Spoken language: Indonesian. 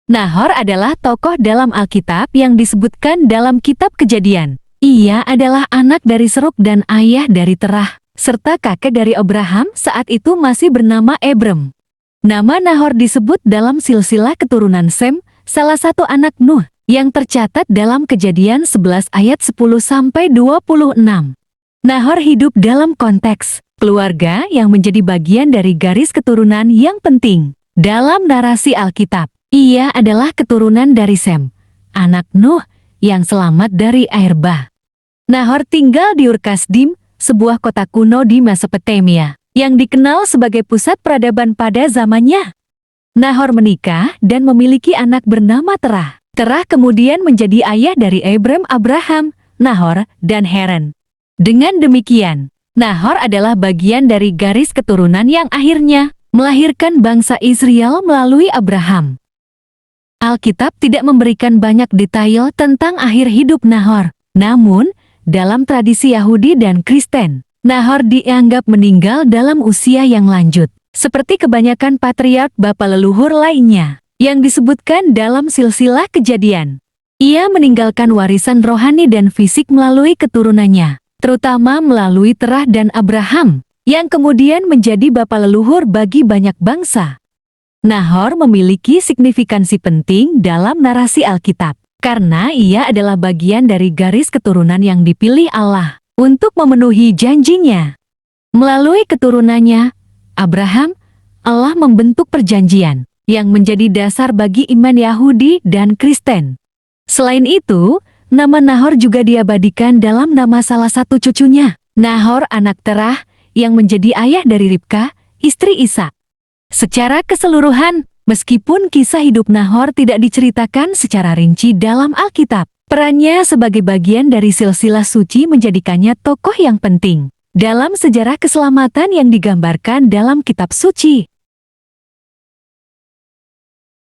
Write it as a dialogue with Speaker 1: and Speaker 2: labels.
Speaker 1: Nahor adalah tokoh dalam Alkitab yang disebutkan dalam kitab Kejadian. Ia adalah anak dari Serug dan ayah dari Terah, serta kakek dari Abraham saat itu masih bernama Abram. Nama Nahor disebut dalam silsilah keturunan Sem, salah satu anak Nuh, yang tercatat dalam Kejadian 11 ayat 10-26. Nahor hidup dalam konteks keluarga yang menjadi bagian dari garis keturunan yang penting dalam narasi Alkitab. Ia adalah keturunan dari Sem, anak Nuh yang selamat dari air bah. Nahor tinggal di Ur-Kasdim, sebuah kota kuno di Mesopotamia, yang dikenal sebagai pusat peradaban pada zamannya. Nahor menikah dan memiliki anak bernama Terah. Terah kemudian menjadi ayah dari Abram, Abraham, Nahor, dan Haran. Dengan demikian, Nahor adalah bagian dari garis keturunan yang akhirnya melahirkan bangsa Israel melalui Abraham. Alkitab tidak memberikan banyak detail tentang akhir hidup Nahor. Namun, dalam tradisi Yahudi dan Kristen, Nahor dianggap meninggal dalam usia yang lanjut, seperti kebanyakan patriark bapa leluhur lainnya yang disebutkan dalam silsilah Kejadian. Ia meninggalkan warisan rohani dan fisik melalui keturunannya, terutama melalui Terah dan Abraham, yang kemudian menjadi bapa leluhur bagi banyak bangsa. Nahor memiliki signifikansi penting dalam narasi Alkitab, karena ia adalah bagian dari garis keturunan yang dipilih Allah untuk memenuhi janjinya. Melalui keturunannya, Abraham, Allah membentuk perjanjian yang menjadi dasar bagi iman Yahudi dan Kristen. Selain itu, nama Nahor juga diabadikan dalam nama salah satu cucunya, Nahor anak Terah, yang menjadi ayah dari Ribka, istri Ishak. Secara keseluruhan, meskipun kisah hidup Nahor tidak diceritakan secara rinci dalam Alkitab, perannya sebagai bagian dari silsilah suci menjadikannya tokoh yang penting dalam sejarah keselamatan yang digambarkan dalam kitab suci.